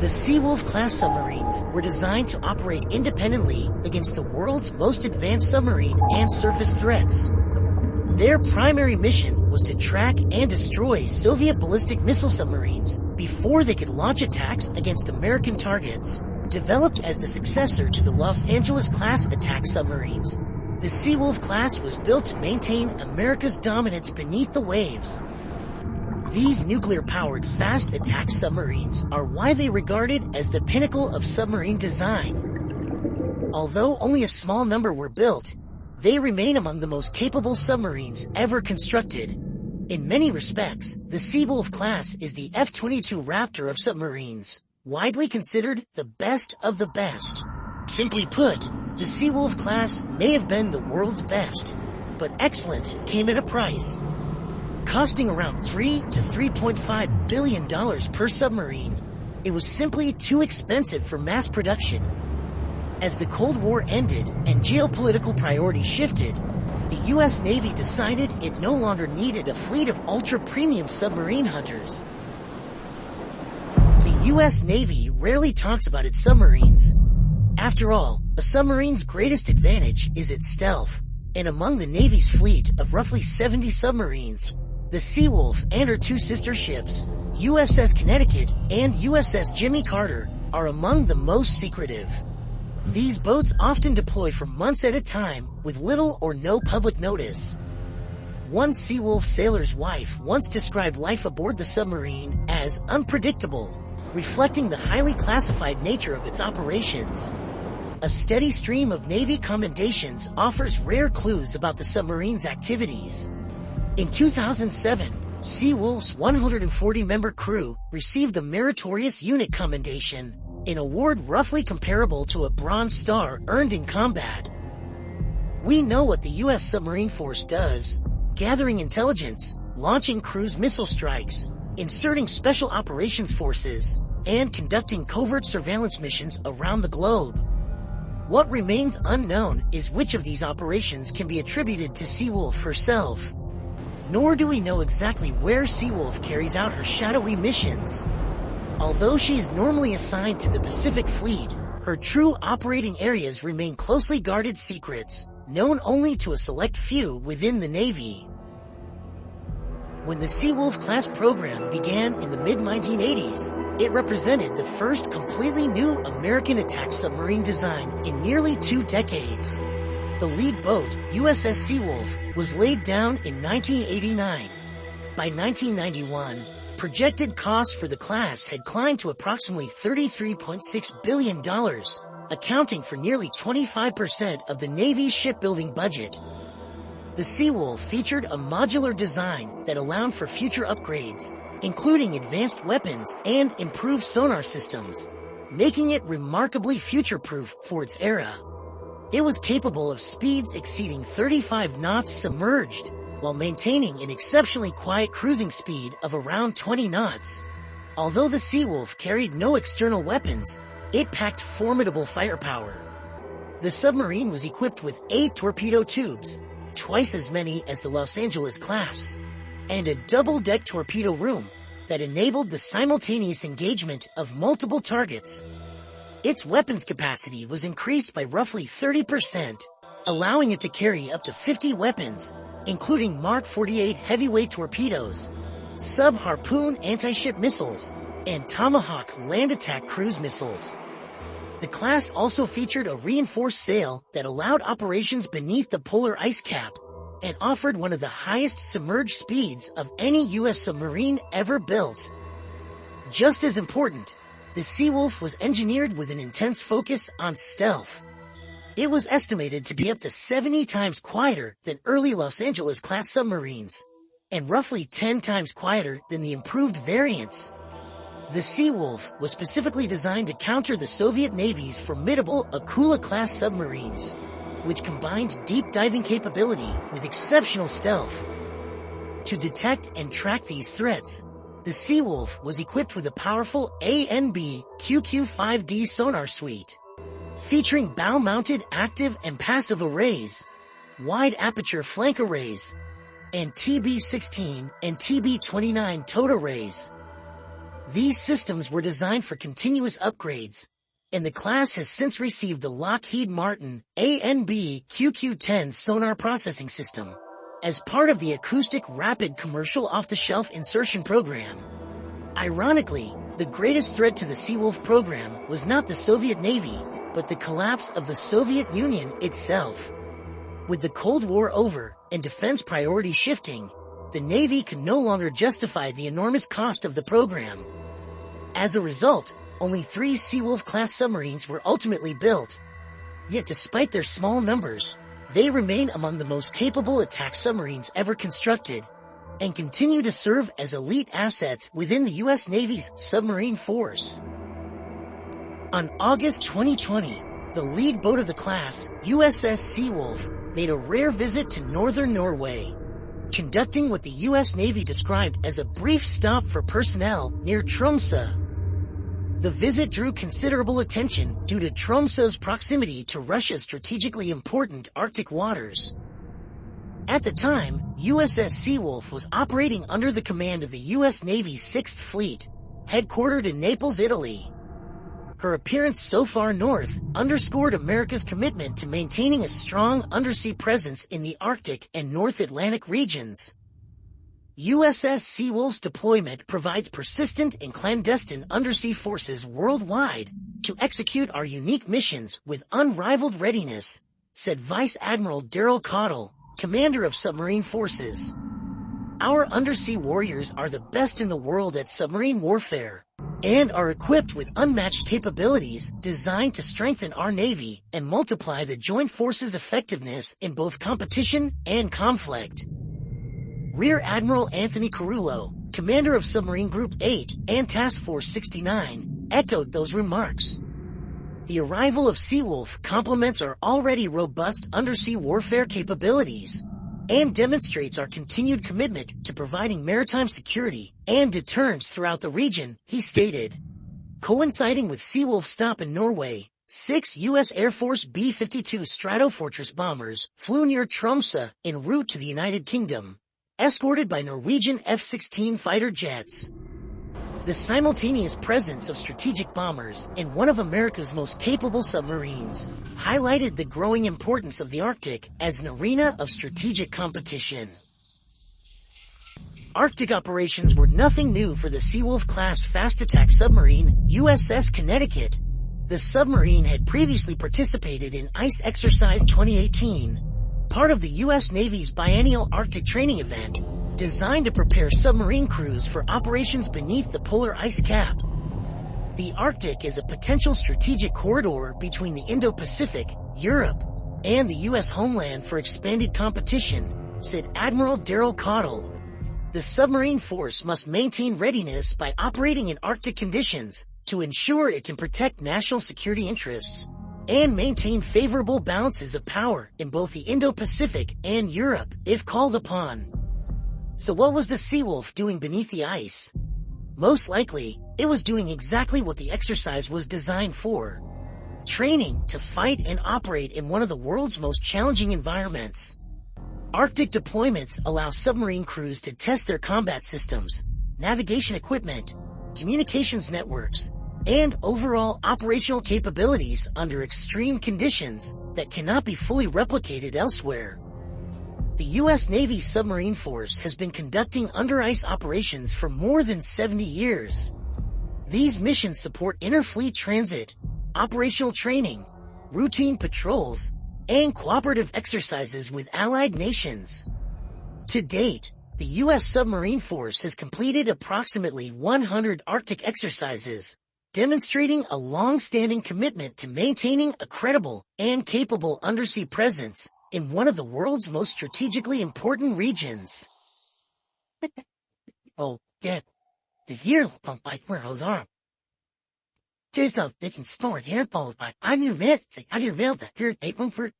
The Seawolf-class submarines were designed to operate independently against the world's most advanced submarine and surface threats. Their primary mission was to track and destroy Soviet ballistic missile submarines before they could launch attacks against American targets. Developed as the successor to the Los Angeles-class attack submarines, the Seawolf-class was built to maintain America's dominance beneath the waves. These nuclear-powered fast attack submarines are widely regarded as the pinnacle of submarine design. Although only a small number were built, they remain among the most capable submarines ever constructed. In many respects, the Seawolf-class is the F-22 Raptor of submarines, widely considered the best of the best. Simply put, the Seawolf-class may have been the world's best, but excellence came at a price. Costing around $3 to $3.5 billion per submarine, it was simply too expensive for mass production. As the Cold War ended and geopolitical priorities shifted, the U.S. Navy decided it no longer needed a fleet of ultra-premium submarine hunters. The U.S. Navy rarely talks about its submarines. After all, a submarine's greatest advantage is its stealth, and among the Navy's fleet of roughly 70 submarines, the Seawolf and her two sister ships, USS Connecticut and USS Jimmy Carter, are among the most secretive. These boats often deploy for months at a time with little or no public notice. One Seawolf sailor's wife once described life aboard the submarine as unpredictable, reflecting the highly classified nature of its operations. A steady stream of Navy commendations offers rare clues about the submarine's activities. In 2007, Seawolf's 140-member crew received the Meritorious Unit Commendation, an award roughly comparable to a Bronze Star earned in combat. We know what the U.S. submarine force does: gathering intelligence, launching cruise missile strikes, inserting special operations forces, and conducting covert surveillance missions around the globe. What remains unknown is which of these operations can be attributed to Seawolf herself. Nor do we know exactly where Seawolf carries out her shadowy missions. Although she is normally assigned to the Pacific Fleet, her true operating areas remain closely guarded secrets, known only to a select few within the Navy. When the Seawolf-class program began in the mid-1980s, it represented the first completely new American attack submarine design in nearly 2 decades. The lead boat, USS Seawolf, was laid down in 1989. By 1991, projected costs for the class had climbed to approximately $33.6 billion, accounting for nearly 25% of the Navy's shipbuilding budget. The Seawolf featured a modular design that allowed for future upgrades, including advanced weapons and improved sonar systems, making it remarkably future-proof for its era. It was capable of speeds exceeding 35 knots submerged, while maintaining an exceptionally quiet cruising speed of around 20 knots. Although the Seawolf carried no external weapons, it packed formidable firepower. The submarine was equipped with 8 torpedo tubes, twice as many as the Los Angeles class, and a double-deck torpedo room that enabled the simultaneous engagement of multiple targets. Its weapons capacity was increased by roughly 30%, allowing it to carry up to 50 weapons, including Mark 48 heavyweight torpedoes, sub-Harpoon anti-ship missiles, and Tomahawk land attack cruise missiles. The class also featured a reinforced sail that allowed operations beneath the polar ice cap and offered one of the highest submerged speeds of any U.S. submarine ever built. Just as important, the Seawolf was engineered with an intense focus on stealth. It was estimated to be up to 70 times quieter than early Los Angeles-class submarines, and roughly 10 times quieter than the improved variants. The Seawolf was specifically designed to counter the Soviet Navy's formidable Akula-class submarines, which combined deep diving capability with exceptional stealth. To detect and track these threats, the Seawolf was equipped with a powerful A&B QQ-5D sonar suite, featuring bow-mounted active and passive arrays, wide-aperture flank arrays, and TB-16 and TB-29 towed arrays. These systems were designed for continuous upgrades, and the class has since received the Lockheed Martin ANB QQ-10 sonar processing system as part of the Acoustic Rapid Commercial Off-the-Shelf Insertion Program. Ironically, the greatest threat to the Seawolf program was not the Soviet Navy, but the collapse of the Soviet Union itself. With the Cold War over and defense priorities shifting, the Navy could no longer justify the enormous cost of the program. As a result, only 3 Seawolf-class submarines were ultimately built. Yet despite their small numbers, they remain among the most capable attack submarines ever constructed, and continue to serve as elite assets within the U.S. Navy's submarine force. On August 2020, the lead boat of the class, USS Seawolf, made a rare visit to northern Norway, conducting what the U.S. Navy described as a brief stop for personnel near Tromsø. The visit drew considerable attention due to Tromsø's proximity to Russia's strategically important Arctic waters. At the time, USS Seawolf was operating under the command of the U.S. Navy's 6th Fleet, headquartered in Naples, Italy. Her appearance so far north underscored America's commitment to maintaining a strong undersea presence in the Arctic and North Atlantic regions. USS Seawolf's deployment provides persistent and clandestine undersea forces worldwide to execute our unique missions with unrivaled readiness, said Vice Admiral Daryl Cottle, commander of submarine forces. Our undersea warriors are the best in the world at submarine warfare, and are equipped with unmatched capabilities designed to strengthen our Navy and multiply the joint forces' effectiveness in both competition and conflict. Rear Admiral Anthony Carullo, commander of Submarine Group 8 and Task Force 69, echoed those remarks. The arrival of Seawolf complements our already robust undersea warfare capabilities and demonstrates our continued commitment to providing maritime security and deterrence throughout the region, he stated. Coinciding with Seawolf's stop in Norway, 6 U.S. Air Force B-52 Stratofortress bombers flew near Tromsø en route to the United Kingdom, escorted by Norwegian F-16 fighter jets. The simultaneous presence of strategic bombers in one of America's most capable submarines highlighted the growing importance of the Arctic as an arena of strategic competition. Arctic operations were nothing new for the Seawolf-class fast attack submarine, USS Connecticut. The submarine had previously participated in Ice Exercise 2018, part of the U.S. Navy's biennial Arctic training event, designed to prepare submarine crews for operations beneath the polar ice cap. The Arctic is a potential strategic corridor between the Indo-Pacific, Europe, and the U.S. homeland for expanded competition, said Admiral Daryl Cottle. The submarine force must maintain readiness by operating in Arctic conditions to ensure it can protect national security interests and maintain favorable balances of power in both the Indo-Pacific and Europe if called upon. So what was the Seawolf doing beneath the ice? Most likely, it was doing exactly what the exercise was designed for. Training to fight and operate in one of the world's most challenging environments. Arctic deployments allow submarine crews to test their combat systems, navigation equipment, communications networks, and overall operational capabilities under extreme conditions that cannot be fully replicated elsewhere. The U.S. Navy submarine force has been conducting under-ice operations for more than 70 years. These missions support interfleet transit, operational training, routine patrols, and cooperative exercises with allied nations. To date, the U.S. submarine force has completed approximately 100 Arctic exercises, demonstrating a long-standing commitment to maintaining a credible and capable undersea presence in one of the world's most strategically important regions. Oh, yeah. The year pump like where those are. There's a they can store it here, but I knew that. I didn't realize that here, they for